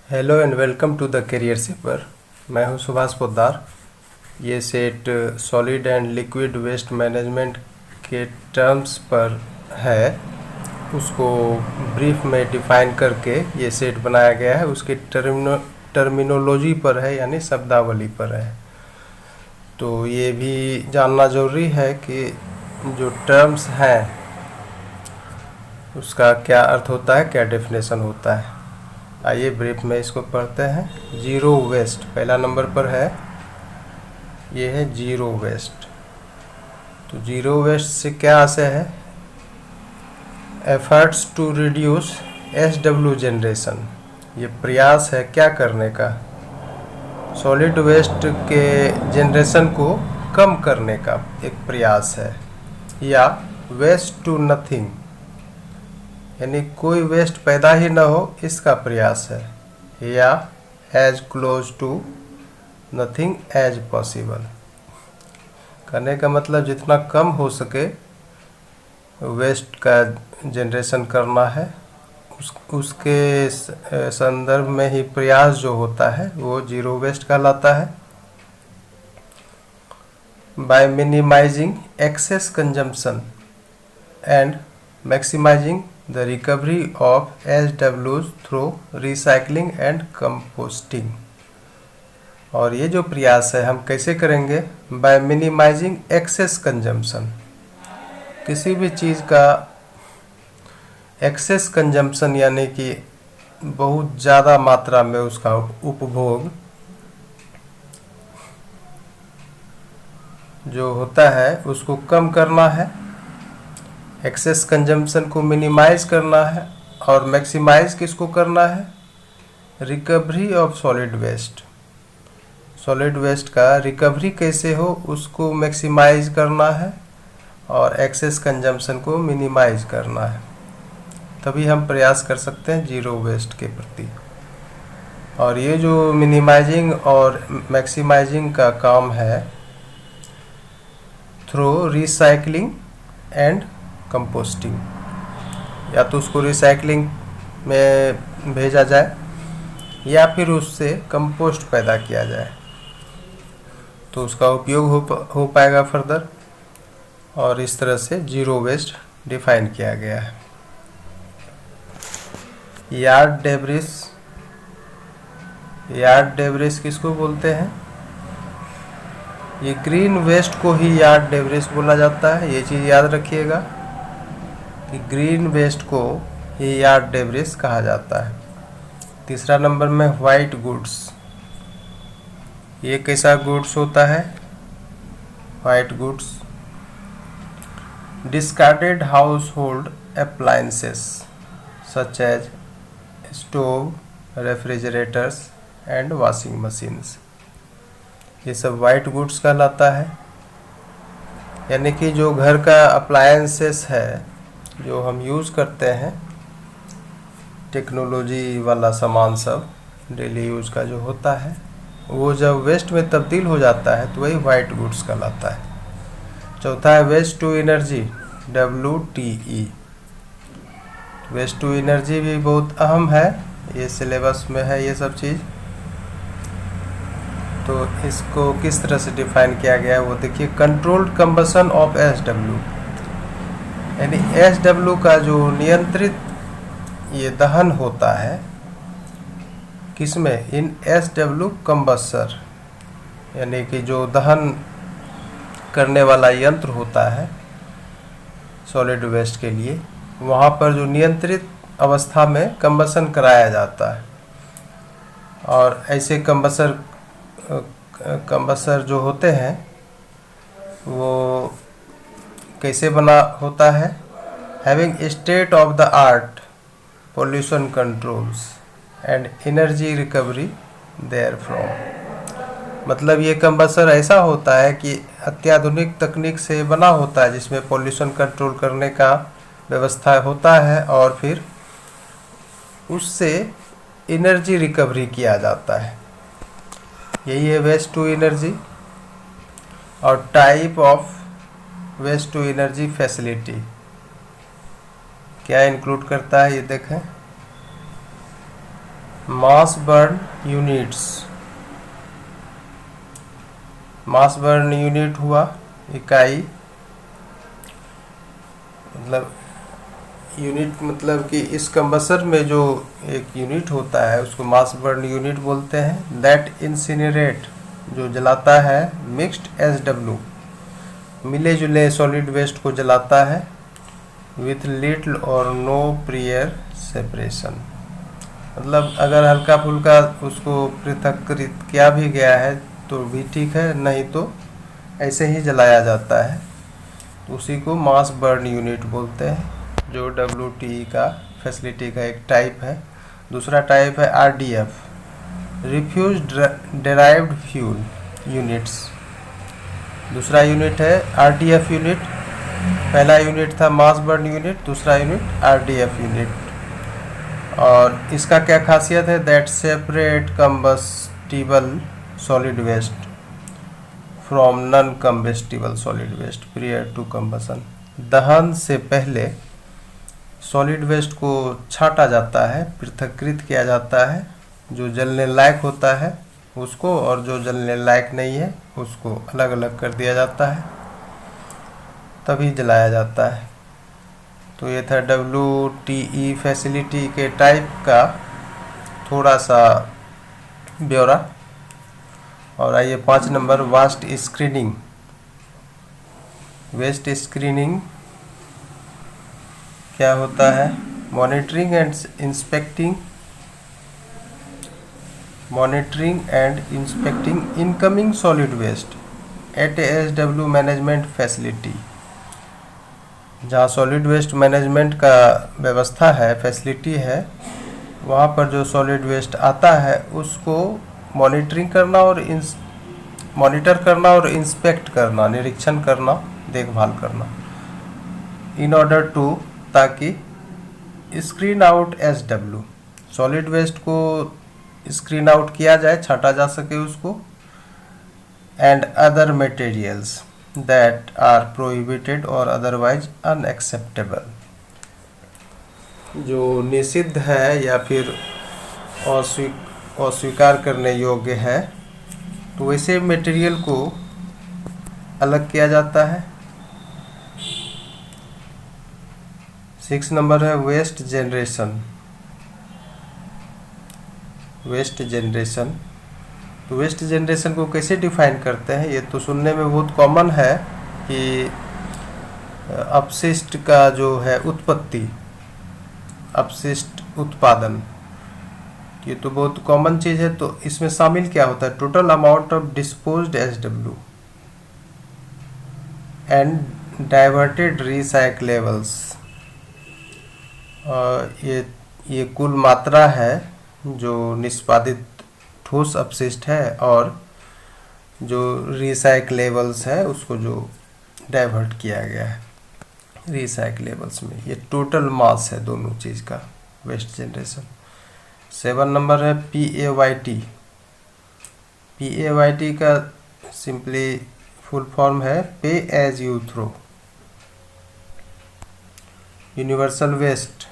Hello and welcome to the career saver. मैं हूं सुभाष पोद्दार। ये set solid and liquid waste management के terms पर है, उसको ब्रीफ में डिफाइन करके ये सेट बनाया गया है। उसकी टर्मिनोलॉजी पर है, यानी शब्दावली पर है। तो ये भी जानना ज़रूरी है कि जो टर्म्स हैं उसका क्या अर्थ होता है, क्या डेफिनेशन होता है। आइए ब्रीफ में इसको पढ़ते हैं। जीरो वेस्ट पहला नंबर पर है, ये है जीरो वेस्ट। तो जीरो वेस्ट से क्या आशय है? Efforts to reduce SW generation. ये प्रयास है क्या करने का? सॉलिड वेस्ट के जनरेशन को कम करने का एक प्रयास है। या वेस्ट टू नथिंग, यानी कोई वेस्ट पैदा ही ना हो, इसका प्रयास है। या as close to nothing as possible, करने का मतलब जितना कम हो सके वेस्ट का जनरेशन करना है। उसके संदर्भ में ही प्रयास जो होता है वो जीरो वेस्ट कहलाता है। By minimising excess consumption and maximising the recovery of SWs through recycling and composting. और ये जो प्रयास है हम कैसे करेंगे? By minimising excess consumption. किसी भी चीज़ का एक्सेस कंजम्पशन यानी कि बहुत ज़्यादा मात्रा में उसका उपभोग जो होता है उसको कम करना है, एक्सेस कंजम्पशन को मिनिमाइज करना है। और मैक्सिमाइज किसको करना है? Recovery of solid waste. Solid waste का रिकवरी कैसे हो उसको मैक्सिमाइज करना है और एक्सेस कंजम्पशन को मिनिमाइज करना है। तभी हम प्रयास कर सकते हैं जीरो वेस्ट के प्रति। और ये जो मिनिमाइजिंग और मैक्सिमाइजिंग का काम है थ्रू रिसाइकलिंग एंड कंपोस्टिंग, या तो उसको रिसाइकलिंग में भेजा जाए या फिर उससे कंपोस्ट पैदा किया जाए, तो उसका उपयोग हो पाएगा फर्दर। और इस तरह से जीरो वेस्ट डिफाइन किया गया है। Yard debris. यार्ड डेब्रिस किसको बोलते हैं? ये ग्रीन वेस्ट को ही यार्ड डेब्रिस बोला जाता है। ये चीज़ याद रखिएगा कि ग्रीन वेस्ट को ही यार्ड डेब्रिस कहा जाता है। तीसरा नंबर में वाइट गुड्स। ये कैसा गुड्स होता है? White goods discarded household appliances such as stove, refrigerators and washing machines. ये सब वाइट गुड्स कहलाता है। यानी कि जो घर का अप्लायंसेस है, जो हम यूज़ करते हैं, टेक्नोलॉजी वाला सामान सब डेली यूज का जो होता है, वो जब वेस्ट में तब्दील हो जाता है तो वही वाइट गुड्स कहलाता है। चौथा है waste to energy, WTE। Waste to energy भी बहुत अहम है, ये सिलेबस में है ये सब चीज़। तो इसको किस तरह से डिफाइन किया गया है वो देखिए। कंट्रोल्ड कंबशन ऑफ SW, यानी SW का जो नियंत्रित ये दहन होता है, किसमें? इन SW कंबस्टर, यानी कि जो दहन करने वाला यंत्र होता है सॉलिड वेस्ट के लिए, वहाँ पर जो नियंत्रित अवस्था में कंबशन कराया जाता है। और ऐसे कंबस्टर जो होते हैं वो कैसे बना होता है? Having state of the art pollution controls and energy recovery therefrom. मतलब ये कंबस्टर ऐसा होता है कि अत्याधुनिक तकनीक से बना होता है, जिसमें पोल्यूशन कंट्रोल करने का व्यवस्था होता है और फिर उससे एनर्जी रिकवरी किया जाता है। यही है वेस्ट टू एनर्जी। और type of waste to energy facility क्या इंक्लूड करता है ये देखें। Mass burn units, mass burn unit हुआ इकाई, मतलब यूनिट मतलब कि इस कंबसर में जो एक यूनिट होता है उसको मास बर्न यूनिट बोलते हैं। दैट इंसिनरेट, जो जलाता है, मिक्स्ड SW, मिले जुले सॉलिड वेस्ट को जलाता है, विथ लिटिल और नो प्रियर सेपरेशन, मतलब अगर हल्का फुल्का उसको पृथक्कृत किया भी गया है तो भी ठीक है, नहीं तो ऐसे ही जलाया जाता है, तो उसी को मास बर्न यूनिट बोलते हैं, जो WTE का फैसिलिटी का एक टाइप है। दूसरा टाइप है RDF, refuse derived fuel units. दूसरा यूनिट है RDF यूनिट, पहला यूनिट था मास बर्न यूनिट, दूसरा यूनिट RDF यूनिट। और इसका क्या खासियत है? That separate combustible solid waste from non combustible solid waste prior to combustion. दहन से पहले सॉलिड वेस्ट को छांटा जाता है, पृथक्कृत किया जाता है, जो जलने लायक होता है उसको और जो जलने लायक नहीं है उसको अलग अलग कर दिया जाता है, तभी जलाया जाता है। तो ये था WTE फैसिलिटी के टाइप का थोड़ा सा ब्यौरा। और आइए 5 number, waste screening. Waste screening क्या होता है? Monitoring and inspecting incoming solid waste at SW management facility. जहाँ सॉलिड वेस्ट मैनेजमेंट का व्यवस्था है, फैसिलिटी है, वहाँ पर जो सॉलिड वेस्ट आता है उसको मॉनिटर करना और इंस्पेक्ट करना, निरीक्षण करना, देखभाल करना, इन ऑर्डर टू, ताकि screen out SW, solid waste को स्क्रीन आउट किया जाए, छांटा जा सके उसको, and other materials that are prohibited और अदरवाइज अनएक्सेप्टेबल, जो निषिद्ध है या फिर अस्वीकार करने योग्य है, तो वैसे मटेरियल को अलग किया जाता है। 6 नंबर है वेस्ट जनरेशन। वेस्ट जनरेशन, तो वेस्ट जनरेशन को कैसे डिफाइन करते हैं? ये तो सुनने में बहुत कॉमन है कि अपशिष्ट का जो है उत्पत्ति, अपशिष्ट उत्पादन, ये तो बहुत कॉमन चीज़ है। तो इसमें शामिल क्या होता है? Total amount of disposed SW and diverted recyclables, ये कुल मात्रा है जो निष्पादित ठोस अपशिष्ट है और जो रिसाइक्लेबल्स है उसको जो डाइवर्ट किया गया है रिसाइक्लेबल्स में, ये टोटल मास है दोनों चीज़ का, वेस्ट जनरेशन। 7 नंबर है PAYT। PAYT का सिंपली फुल फॉर्म है pay as you throw. Universal waste,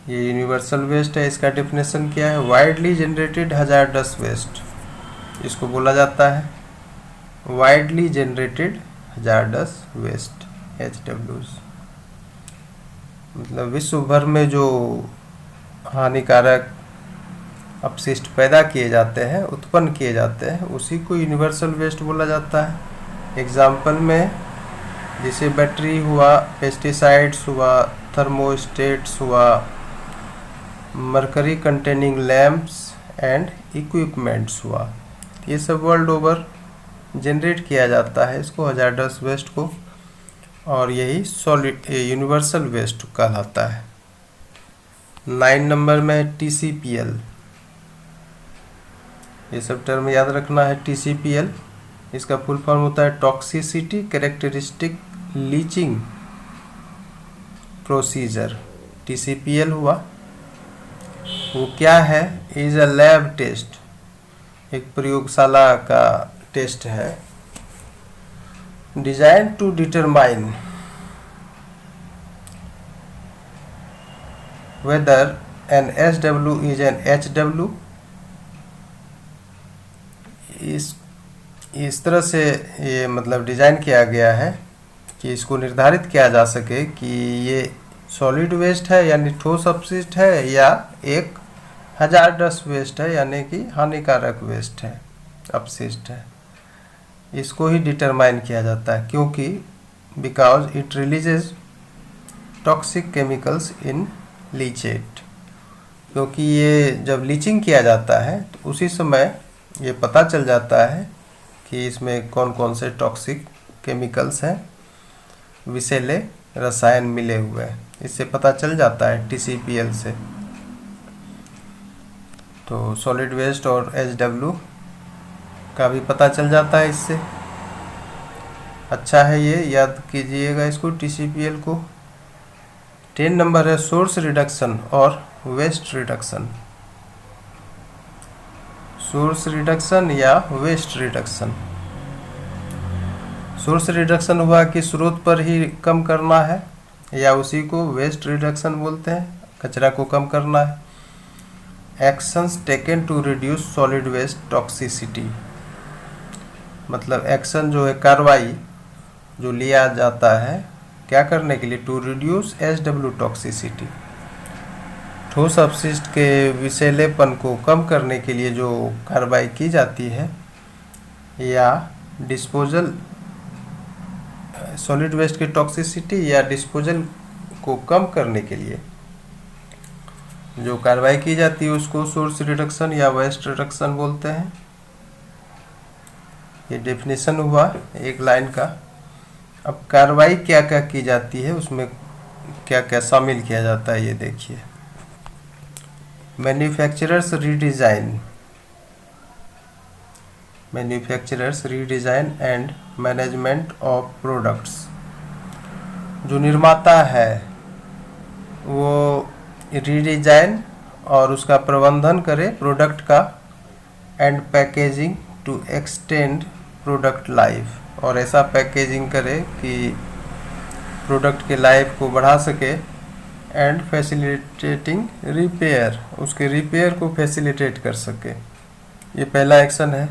ये यूनिवर्सल वेस्ट है, इसका डेफिनेशन क्या है? वाइडली जनरेटेड हजार्डस वेस्ट, इसको बोला जाता है widely generated hazardous waste, HWs, मतलब विश्व भर में जो हानिकारक अपशिष्ट पैदा किए जाते हैं, उत्पन्न किए जाते हैं, उसी को यूनिवर्सल वेस्ट बोला जाता है। एग्जाम्पल में जैसे बैटरी हुआ, पेस्टिसाइड्स हुआ, थर्मोस्टेट्स हुआ, mercury containing lamps and equipments हुआ, ये सब वर्ल्ड ओवर जनरेट किया जाता है इसको, हजार्डस वेस्ट को, और यही सॉलिड यूनिवर्सल वेस्ट कहलाता है। 9 नंबर में TCPL, ये सब टर्म याद रखना है। TCPL, इसका फुल फॉर्म होता है toxicity characteristic leaching procedure. TCPL हुआ, वो क्या है? इज अ लैब टेस्ट, एक प्रयोगशाला का टेस्ट है, design to determine whether an SW is an HW। इस तरह से ये मतलब डिज़ाइन किया गया है कि इसको निर्धारित किया जा सके कि ये सॉलिड वेस्ट है यानी ठोस अपशिष्ट है या एक हजारडस वेस्ट है यानी कि हानिकारक वेस्ट है, अपशिष्ट है। इसको ही डिटरमाइन किया जाता है क्योंकि because it releases toxic chemicals in leachate. क्योंकि ये जब लीचिंग किया जाता है तो उसी समय ये पता चल जाता है कि इसमें कौन कौन से टॉक्सिक केमिकल्स हैं, विषैले रसायन मिले हुए हैं। इससे पता चल जाता है TCPL से। तो सॉलिड वेस्ट और HW का भी पता चल जाता है इससे। अच्छा है, ये याद कीजिएगा इसको, TCPL को। 10 नंबर है सोर्स रिडक्शन और वेस्ट रिडक्शन। सोर्स रिडक्शन या वेस्ट रिडक्शन। सोर्स रिडक्शन हुआ कि स्रोत पर ही कम करना है, या उसी को वेस्ट रिडक्शन बोलते हैं, कचरा को कम करना है। Actions taken to reduce solid waste toxicity, मतलब एक्शन जो है, कार्रवाई जो लिया जाता है क्या करने के लिए, टू रिड्यूस SW टॉक्सिसिटी, ठोस अपशिष्ट के विषैलेपन को कम करने के लिए जो कार्रवाई की जाती है, या डिस्पोजल सॉलिड वेस्ट की टॉक्सिसिटी या डिस्पोजल को कम करने के लिए जो कार्रवाई की जाती है उसको सोर्स रिडक्शन या वेस्ट रिडक्शन बोलते हैं। ये डेफिनेशन हुआ एक लाइन का। अब कार्रवाई क्या क्या की जाती है, उसमें क्या क्या शामिल किया जाता है ये देखिए। Manufacturers redesign and management of products. जो निर्माता है वो रीडिज़ाइन और उसका प्रबंधन करे प्रोडक्ट का, and packaging to extend product life, और ऐसा पैकेजिंग करे कि प्रोडक्ट के लाइफ को बढ़ा सके, एंड फैसिलिटेटिंग रिपेयर, उसके रिपेयर को फैसिलिटेट कर सके। ये पहला एक्शन है।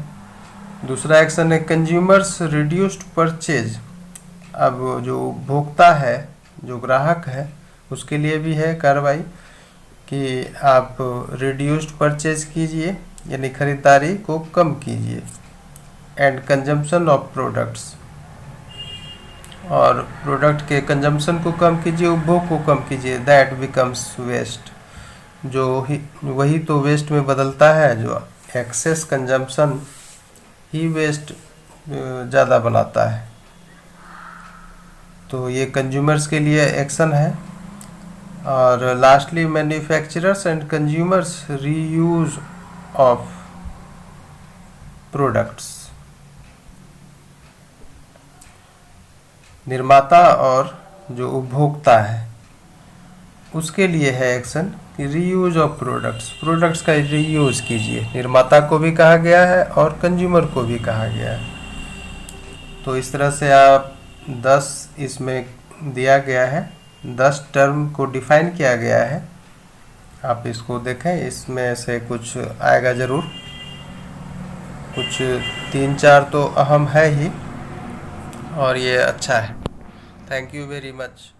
दूसरा एक्शन है कंज्यूमर्स रिड्यूस्ड परचेज। अब जो उपभोक्ता है, जो ग्राहक है, उसके लिए भी है कार्रवाई कि आप रिड्यूस्ड परचेज कीजिए, यानी खरीदारी को कम कीजिए। एंड कंजम्पशन ऑफ प्रोडक्ट्स, और प्रोडक्ट के कंजम्पशन को कम कीजिए, उपभोग को कम कीजिए। दैट बिकम्स वेस्ट, वही तो वेस्ट में बदलता है। जो एक्सेस कंजम्पशन ही वेस्ट ज़्यादा बनाता है। तो ये कंज्यूमर्स के लिए एक्शन है। और lastly manufacturers and consumers reuse of products. निर्माता और जो उपभोक्ता है उसके लिए है एक्शन कि रीयूज ऑफ प्रोडक्ट्स का रीयूज कीजिए। निर्माता को भी कहा गया है और कंज्यूमर को भी कहा गया है। तो इस तरह से आप 10 इसमें दिया गया है, 10 टर्म को डिफाइन किया गया है। आप इसको देखें, इसमें से कुछ आएगा ज़रूर, कुछ 3-4 तो अहम है ही, और ये अच्छा है। Thank you very much.